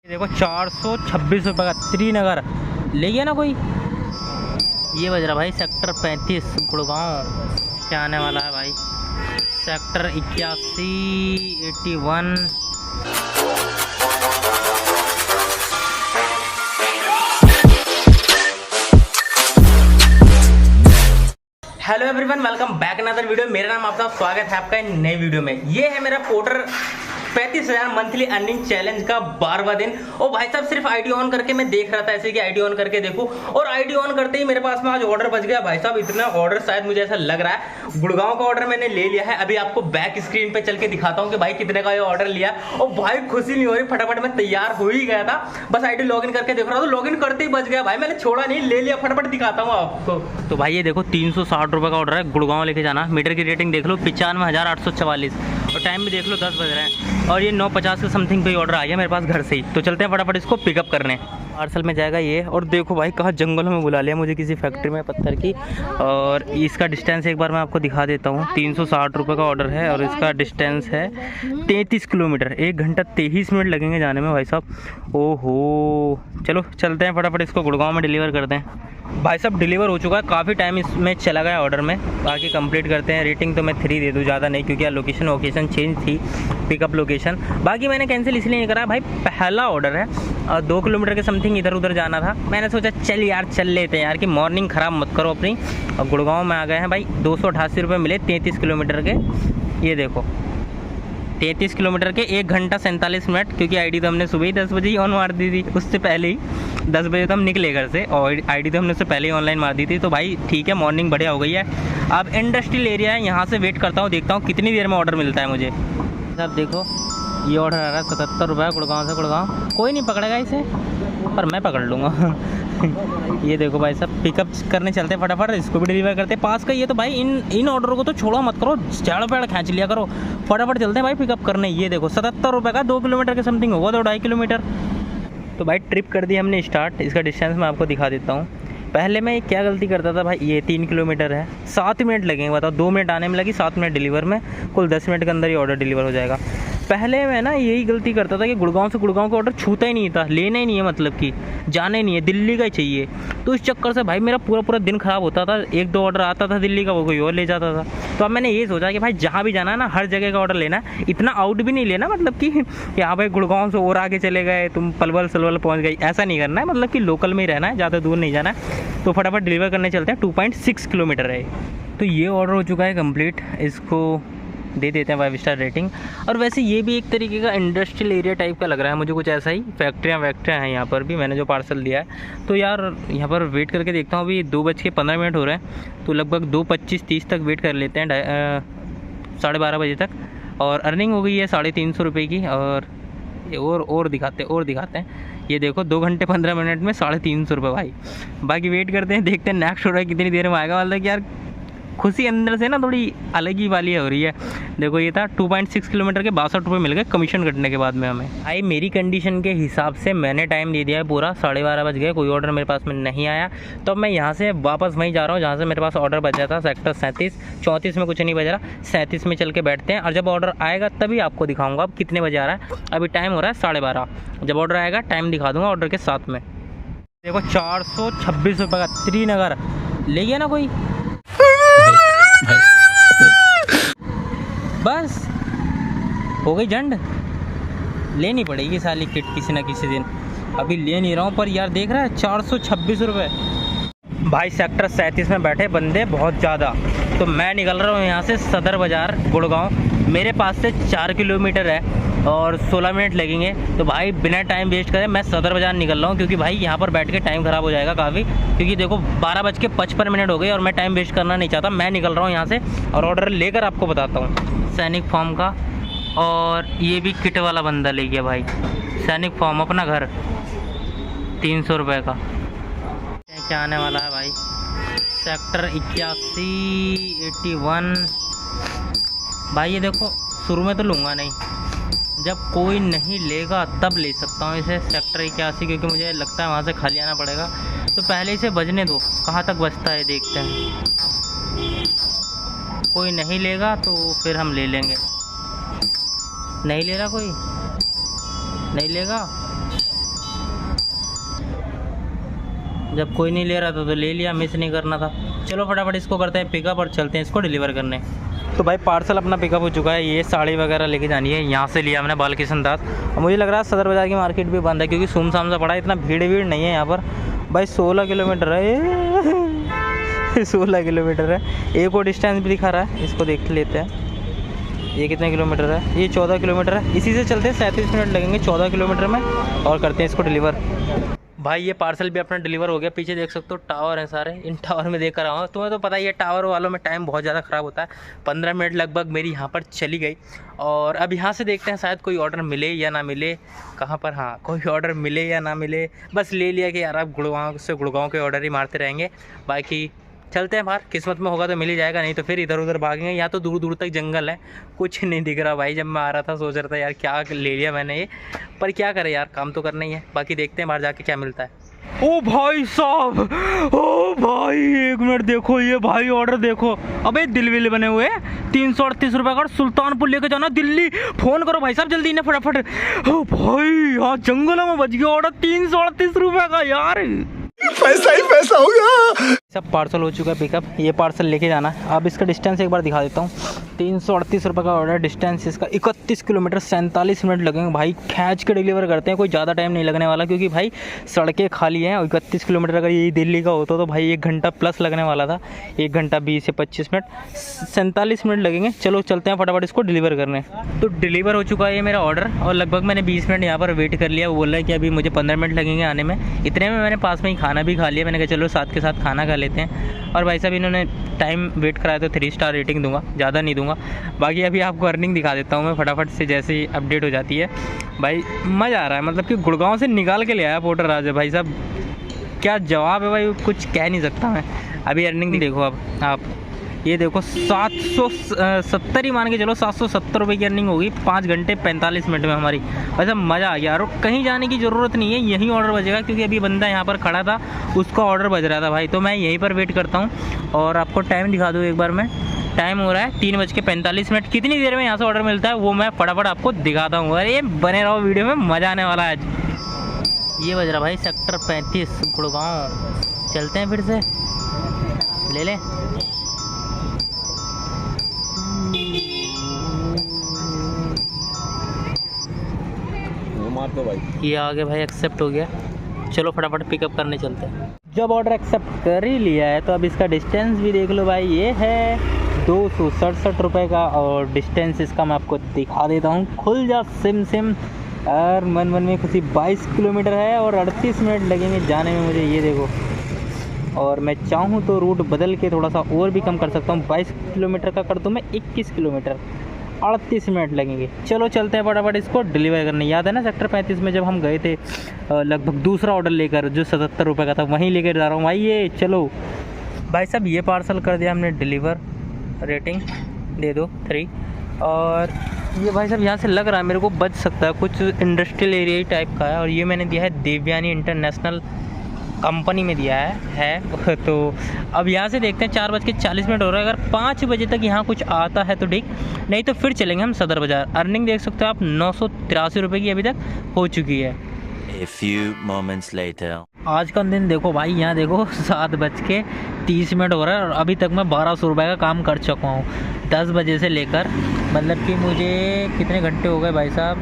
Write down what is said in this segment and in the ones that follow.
देखो 426 रुपये का त्रिनगर ले गया ना कोई। ये बज रहा भाई सेक्टर 35 गुड़गांव क्या आने वाला है भाई। Sector 81 81। Hello everyone, welcome back another video. मेरा नाम आपका स्वागत है आपका नई वीडियो में। ये है मेरा पोर्टर 35,000 मंथली अर्निंग चैलेंज का 12वां दिन। और भाई साहब सिर्फ आईडी ऑन करके मैं देख रहा था ऐसे कि आईडी ऑन करके देखूं, और आईडी ऑन करते ही मेरे पास में आज ऑर्डर बच गया। भाई साहब इतना ऑर्डर शायद मुझे ऐसा लग रहा है गुड़गांव का ऑर्डर मैंने ले लिया है। अभी आपको बैक स्क्रीन पे चल के दिखाता हूँ कि भाई कितने का ये ऑर्डर लिया। और भाई खुशी नहीं हो रही, फटाफट मैं तैयार हो ही गया था, बस आईडी लॉगिन करके देख रहा था, लॉगिन करते ही बच गया भाई। मैंने छोड़ा नहीं, ले लिया, फटाफट दिखाता हूँ आपको। तो भाई ये देखो 360 रुपये का ऑर्डर है, गुड़गांव लेके जाना। मीटर की रेटिंग देख लो 95,844 और टाइम भी देख लो 10 बज रहे हैं। और ये 9:50 के समथिंग पे ऑर्डर आ गया मेरे पास घर से ही। तो चलते हैं फटाफट इसको पिकअप करने। पार्सल में जाएगा ये। और देखो भाई कहाँ जंगलों में बुला लिया मुझे, किसी फैक्ट्री में पत्थर की। और इसका डिस्टेंस एक बार मैं आपको दिखा देता हूँ। 360 रुपये का ऑर्डर है और इसका डिस्टेंस है 33 किलोमीटर। 1 घंटा 23 मिनट लगेंगे जाने में भाई साहब। ओहो, चलो चलते हैं फटाफट इसको गुड़गांव में डिलीवर करते हैं। भाई साहब डिलीवर हो चुका है, काफ़ी टाइम इसमें चला गया ऑर्डर में। बाकी कंप्लीट करते हैं। रेटिंग तो मैं 3 दे दूँ, ज़्यादा नहीं, क्योंकि यार लोकेशन चेंज थी, पिकअप लोकेशन। बाकी मैंने कैंसिल इसलिए नहीं करा भाई, पहला ऑर्डर है और 2 किलोमीटर के समथिंग इधर उधर जाना था। मैंने सोचा चल यार चल लेते हैं यार, कि मॉर्निंग ख़राब मत करो अपनी। और गुड़गांव में आ गए हैं भाई। 288 रुपये मिले 33 किलोमीटर के। ये देखो 33 किलोमीटर के 1 घंटा 47 मिनट, क्योंकि आईडी तो हमने सुबह ही 10 बजे ही ऑन मार दी थी। उससे पहले ही 10 बजे तो हम निकले घर से, और आईडी तो हमने उससे पहले ही ऑनलाइन मार दी थी। तो भाई ठीक है, मॉर्निंग बढ़िया हो गई है। अब इंडस्ट्रियल एरिया है, यहाँ से वेट करता हूँ, देखता हूँ कितनी देर में ऑर्डर मिलता है मुझे। सर देखो ये ऑर्डर आ रहा है 77 रुपये गुड़गांव से गुड़गांव। कोई नहीं पकड़ेगा इसे, पर मैं पकड़ लूँगा। ये देखो भाई साहब पिकअप करने चलते फटाफट, इसको भी डिलीवर करते पास का। ये तो भाई इन ऑर्डरों को तो छोड़ो मत करो, झाड़ पेड़ खींच लिया करो। फटाफट चलते हैं भाई पिकअप करने। ये देखो 77 रुपये का 2 किलोमीटर के समथिंग होगा, 2-2.5 किलोमीटर। तो भाई ट्रिप कर दी हमने स्टार्ट। इसका डिस्टेंस मैं आपको दिखा देता हूँ। पहले मैं क्या गलती करता था भाई, ये 3 किलोमीटर है, 7 मिनट लगेंगे बताओ। 2 मिनट आने में लगी, 7 मिनट डिलीवर में, कुल 10 मिनट के अंदर ही ऑर्डर डिलीवर हो जाएगा। पहले मैं ना यही गलती करता था कि गुड़गांव से गुड़गांव का ऑर्डर छूता ही नहीं था, लेना ही नहीं है, मतलब कि जाना ही नहीं है, दिल्ली का ही चाहिए। तो इस चक्कर से भाई मेरा पूरा दिन ख़राब होता था। 1-2 ऑर्डर आता था दिल्ली का, वो कोई और ले जाता था। तो अब मैंने ये सोचा कि भाई जहाँ भी जाना है ना, हर जगह का ऑर्डर लेना है, इतना आउट भी नहीं लेना, मतलब कि हाँ भाई गुड़गांव से और आगे चले गए तुम, पलवल सलवल पहुँच गई, ऐसा नहीं करना है। मतलब कि लोकल में ही रहना है, ज़्यादा दूर नहीं जाना है। तो फटाफट डिलीवर करने चलते हैं। 2.6 किलोमीटर है। तो ये ऑर्डर हो चुका है कंप्लीट, इसको दे देते हैं 5 स्टार रेटिंग। और वैसे ये भी एक तरीके का इंडस्ट्रियल एरिया टाइप का लग रहा है मुझे, कुछ ऐसा ही। फैक्ट्रियाँ हैं यहाँ पर भी, मैंने जो पार्सल दिया है। तो यार यहाँ पर वेट करके देखता हूँ। अभी 2:15 हो रहे हैं, तो लगभग 2:25-30 तक वेट कर लेते हैं, 12:30 बजे तक। और अर्निंग हो गई है 350 रुपये की। और दिखाते हैं। ये देखो 2 घंटे 15 मिनट में 350 रुपये भाई। बाकी वेट करते हैं, देखते हैं नेक्स्ट ऑर्डर कितनी देर में आएगा। मतलब कि यार खुशी अंदर से ना थोड़ी अलग ही वाली हो रही है। देखो ये था 2.6 किलोमीटर के 62 रुपये मिल गए कमीशन कटने के बाद में हमें। भाई मेरी कंडीशन के हिसाब से मैंने टाइम दे दिया है पूरा, 12:30 बज गए, कोई ऑर्डर मेरे पास में नहीं आया। तो अब मैं यहाँ से वापस वहीं जा रहा हूँ जहाँ से मेरे पास ऑर्डर बचा था, सेक्टर 37। 34 में कुछ नहीं बज रहा, 37 में चल के बैठते हैं। और जब ऑर्डर आएगा तभी आपको दिखाऊँगा अब कितने बजे आ रहा है। अभी टाइम हो रहा है 12:30। जब ऑर्डर आएगा टाइम दिखा दूँगा ऑर्डर के साथ में। देखो 426 रुपये का त्रिनगर ले गया ना कोई। बस हो गई झंड, लेनी पड़ेगी साली किट किसी ना किसी दिन। अभी ले नहीं रहा हूँ, पर यार देख रहा है 426 रुपये। भाई सेक्टर 37 में बैठे बंदे बहुत ज़्यादा। तो मैं निकल रहा हूँ यहाँ से सदर बाज़ार गुड़गांव। मेरे पास से 4 किलोमीटर है और 16 मिनट लगेंगे। तो भाई बिना टाइम वेस्ट करे मैं सदर बाज़ार निकल रहा हूँ, क्योंकि भाई यहाँ पर बैठ के टाइम ख़राब हो जाएगा काफ़ी। क्योंकि देखो 12:55 हो गए और मैं टाइम वेस्ट करना नहीं चाहता। मैं निकल रहा हूँ यहाँ से और ऑर्डर लेकर आपको बताता हूँ। सैनिक फॉर्म का, और ये भी किट वाला बंदा ले गया भाई। सैनिक फॉर्म अपना घर 300 रुपये का। क्या आने वाला है भाई, सेक्टर 81 81। भाई ये देखो शुरू में तो लूँगा नहीं, जब कोई नहीं लेगा तब ले सकता हूँ इसे, सेक्टर 81, क्योंकि मुझे लगता है वहाँ से खाली आना पड़ेगा। तो पहले इसे बजने दो, कहाँ तक बजता है देखते हैं। कोई नहीं लेगा तो फिर हम ले लेंगे। नहीं ले रहा कोई, नहीं लेगा जब कोई नहीं ले रहा था तो ले लिया, मिस नहीं करना था। चलो फटाफट इसको करते हैं पिकअप और चलते हैं इसको डिलीवर करने। तो भाई पार्सल अपना पिकअप हो चुका है। ये साड़ी वगैरह लेके जानी है, यहाँ से लिया मैंने बालकिशन दास। और मुझे लग रहा है सदर बाज़ार की मार्केट भी बंद है क्योंकि सुमसाम सा पड़ा है, इतना भीड़ नहीं है यहाँ पर। भाई 16 किलोमीटर है 16 किलोमीटर है। एक और डिस्टेंस भी दिखा रहा है, इसको देख लेते हैं ये कितने किलोमीटर है। ये 14 किलोमीटर है। इसी से चलते 37 मिनट लगेंगे 14 किलोमीटर में, और करते हैं इसको डिलीवर। भाई ये पार्सल भी अपना डिलीवर हो गया। पीछे देख सकते हो टावर हैं सारे, इन टावर में देख कर रहा हूँ। तुम्हें तो पता ही है टावर वालों में टाइम बहुत ज़्यादा ख़राब होता है। 15 मिनट लगभग मेरी यहाँ पर चली गई। और अब यहाँ से देखते हैं शायद कोई ऑर्डर मिले या ना मिले। कहाँ पर, हाँ कोई ऑर्डर मिले या ना मिले। बस ले लिया कि यार अब गुड़गांव से गुड़गांव के ऑर्डर ही मारते रहेंगे। बाकी चलते हैं बाहर, किस्मत में होगा तो मिल ही जाएगा, नहीं तो फिर इधर उधर भागेंगे। यहाँ तो दूर दूर तक जंगल है, कुछ नहीं दिख रहा भाई। जब मैं आ रहा था सोच रहा था यार क्या ले लिया मैंने ये, पर क्या करें यार, काम तो करना ही है। बाकी देखते हैं बाहर जाके क्या मिलता है। ओ भाई साहब, ओ भाई एक मिनट देखो, ये भाई ऑर्डर देखो। अबे दिल विल बने हुए 338 रुपये का, सुल्तानपुर लेके जाना दिल्ली। फ़ोन करो भाई साहब जल्दी ना फटाफट। ओ भाई यहाँ जंगलों में बच गया ऑर्डर 338 रुपये का यार, पैसा ही पैसा होगा। सब पार्सल हो चुका है पिकअप। ये पार्सल लेके जाना है। अब इसका डिस्टेंस एक बार दिखा देता हूँ। 338 रुपये का ऑर्डर, डिस्टेंस इसका 31 किलोमीटर, 47 मिनट लगेंगे भाई। खींच के डिलीवर करते हैं, कोई ज़्यादा टाइम नहीं लगने वाला क्योंकि भाई सड़कें खाली हैं। और 31 किलोमीटर अगर यही दिल्ली का होता तो भाई 1 घंटा प्लस लगने वाला था। 1 घंटा 20 से 25 मिनट, 47 मिनट लगेंगे। चलो चलते हैं फटाफट इसको डिलीवर करने। तो डिलीवर हो चुका है ये मेरा ऑर्डर, और लगभग मैंने 20 मिनट यहाँ पर वेट कर लिया। वो बोल रहा है कि अभी मुझे 15 मिनट लगेंगे आने में। इतने में मैंने पास में ही खाना भी खा लिया। मैंने कहा चलो साथ के साथ खाना खा लेते हैं। और भाई साहब इन्होंने टाइम वेट कराया तो 3 स्टार रेटिंग दूंगा, ज़्यादा नहीं दूंगा। बाकी अभी आपको अर्निंग दिखा देता हूँ मैं फटाफट से, जैसे ही अपडेट हो जाती है। भाई मज़ा आ रहा है, मतलब कि गुड़गांव से निकाल के ले आया पोर्टर राज भाई साहब। क्या जवाब है भाई, कुछ कह नहीं सकता मैं। अभी अर्निंग देखो अब आप, ये देखो 770 ही मान के चलो, 770 रुपये की अर्निंग होगी 5 घंटे 45 मिनट में हमारी। वैसे मज़ा आ गया। और कहीं जाने की ज़रूरत नहीं है, यहीं ऑर्डर बजेगा क्योंकि अभी बंदा यहाँ पर खड़ा था, उसका ऑर्डर बज रहा था भाई। तो मैं यहीं पर वेट करता हूँ। और आपको टाइम दिखा दूँ एक बार मैं, टाइम हो रहा है 3:45। कितनी देर में यहाँ से ऑर्डर मिलता है वो मैं फटाफट आपको दिखाता हूँ। अरे बने रहो वीडियो में, मज़ा आने वाला है आज। ये बज रहा भाई सेक्टर 35 गुड़गांव। चलते हैं फिर से, ले लें। तो भाई ये आगे भाई एक्सेप्ट हो गया। चलो फटाफट पिकअप करने चलते हैं। जब ऑर्डर एक्सेप्ट कर ही लिया है तो अब इसका डिस्टेंस भी देख लो भाई। ये है 267 रुपये का, और डिस्टेंस इसका मैं आपको दिखा देता हूँ। खुल जा सिम सिम। और मन मन में खुशी, 22 किलोमीटर है और 38 मिनट लगेंगे जाने में मुझे, ये देखो। और मैं चाहूँ तो रूट बदल के थोड़ा सा और भी कम कर सकता हूँ। 22 किलोमीटर का कर दूँ मैं 21 किलोमीटर, 38 मिनट लगेंगे। चलो चलते हैं फटाफट इसको डिलीवर करने। याद है ना सेक्टर 35 में जब हम गए थे लगभग दूसरा ऑर्डर लेकर, जो 77 रुपये का था, वहीं लेकर जा रहा हूँ भाई ये। चलो भाई साहब ये पार्सल कर दिया हमने डिलीवर, रेटिंग दे दो 3। और ये भाई साहब यहाँ से लग रहा है मेरे को बच सकता है, कुछ इंडस्ट्रियल एरिया टाइप का है। और ये मैंने दिया है देवयानी इंटरनेशनल कंपनी में दिया है। तो अब यहाँ से देखते हैं 4:40 हो रहा है। अगर 5 बजे तक यहाँ कुछ आता है तो ठीक, नहीं तो फिर चलेंगे हम सदर बाज़ार। अर्निंग देख सकते हो आप 983 रुपये की अभी तक हो चुकी है। A few moments later. आज का दिन देखो भाई, यहाँ देखो 7:30 हो रहा है और अभी तक मैं 1200 रुपये का काम कर चुका हूँ 10 बजे से लेकर। मतलब कि मुझे कितने घंटे हो गए भाई साहब,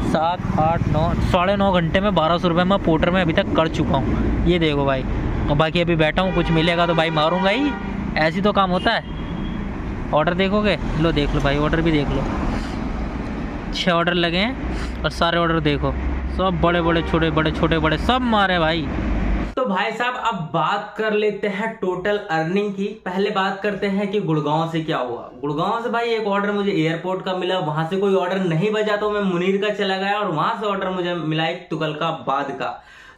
7, 8, 9, 9.5 घंटे में 1200 रुपये मैं पोर्टर में अभी तक कर चुका हूँ। ये देखो भाई, और बाकी अभी बैठा हूँ, कुछ मिलेगा तो भाई मारूंगा ही, ऐसी तो काम होता है। ऑर्डर देखोगे, लो देख लो भाई, ऑर्डर भी देख लो। 6 ऑर्डर लगे हैं और सारे ऑर्डर देखो, सब बड़े बड़े छोटे बड़े छोटे बड़े सब मारे भाई। तो भाई साहब अब बात कर लेते हैं टोटल अर्निंग की। पहले बात करते हैं कि गुड़गांव से क्या हुआ। गुड़गांव से भाई एक ऑर्डर मुझे एयरपोर्ट का मिला, वहां से कोई ऑर्डर नहीं बजा तो मैं मुनीर का चला गया, और वहां से ऑर्डर मुझे मिला एक तुगलकाबाद का।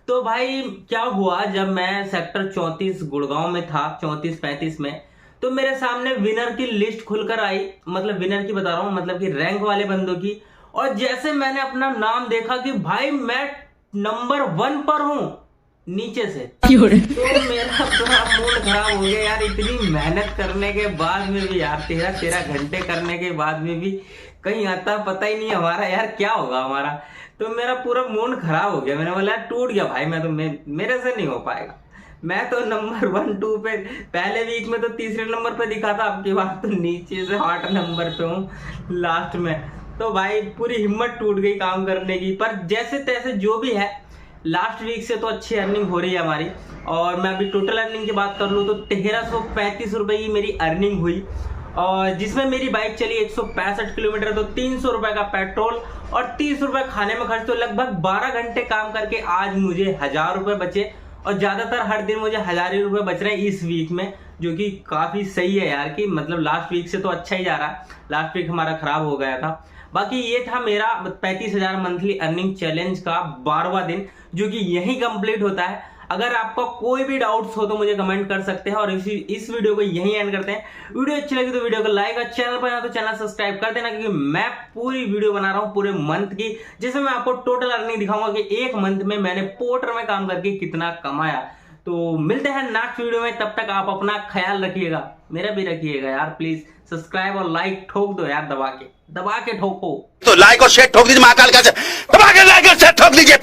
तो भाई क्या हुआ, जब मैं सेक्टर 34 गुड़गांव में था, 34-35 में, तो मेरे सामने विनर की लिस्ट खुलकर आई। मतलब विनर की बता रहा हूँ, मतलब कि रैंक वाले बंदों की। और जैसे मैंने अपना नाम देखा कि भाई मैं नंबर 1 पर हूँ नीचे से, तो मेरा पूरा मूड खराब हो गया यार। इतनी मेहनत करने के बाद में भी यार, 13 घंटे करने के बाद में भी कहीं आता पता ही नहीं हमारा यार क्या होगा हमारा। तो मेरा पूरा मूड खराब हो गया। मैंने बोला यार टूट गया भाई, मेरे से नहीं हो पाएगा। मैं तो नंबर 1 2 पे पहले वीक में तो तीसरे नंबर पे दिखा था, आपकी बात तो नीचे से 8 नंबर पे हूँ लास्ट में। तो भाई पूरी हिम्मत टूट गई काम करने की। पर जैसे तैसे जो भी है, लास्ट वीक से तो अच्छी अर्निंग हो रही है हमारी। और मैं अभी टोटल अर्निंग की बात कर लूँ तो 1335 रुपये की मेरी अर्निंग हुई, और जिसमें मेरी बाइक चली 165 किलोमीटर, तो 300 रुपये का पेट्रोल और 30 रुपये खाने में खर्च। तो लगभग 12 घंटे काम करके आज मुझे 1000 रुपये बचे, और ज्यादातर हर दिन मुझे 1000 ही रुपये बच रहे हैं इस वीक में, जो कि काफी सही है यार। कि मतलब लास्ट वीक से तो अच्छा ही जा रहा है, लास्ट वीक हमारा खराब हो गया था। बाकी ये था मेरा 35,000 मंथली अर्निंग चैलेंज का 12वां दिन, जो कि यही कंप्लीट होता है। अगर आपका कोई भी डाउट्स हो तो मुझे कमेंट कर सकते हैं, और इस वीडियो को यहीं एंड करते हैं। वीडियो अच्छी लगी तो वीडियो को लाइक, और चैनल पर ना तो चैनल सब्सक्राइब कर देना, क्योंकि मैं पूरी वीडियो बना रहा हूँ पूरे मंथ की, जिसमें मैं आपको टोटल अर्निंग दिखाऊंगा कि एक मंथ में मैंने पोर्टर में काम करके कितना कमाया। तो मिलते हैं नेक्स्ट वीडियो में, तब तक आप अपना ख्याल रखिएगा, मेरा भी रखिएगा यार। प्लीज सब्सक्राइब और लाइक ठोक दो यार, दबा के ठोको। तो लाइक और शेयर ठोक दीजिए महाकाल का, दबा के लाइक और शेयर ठोक दीजिए।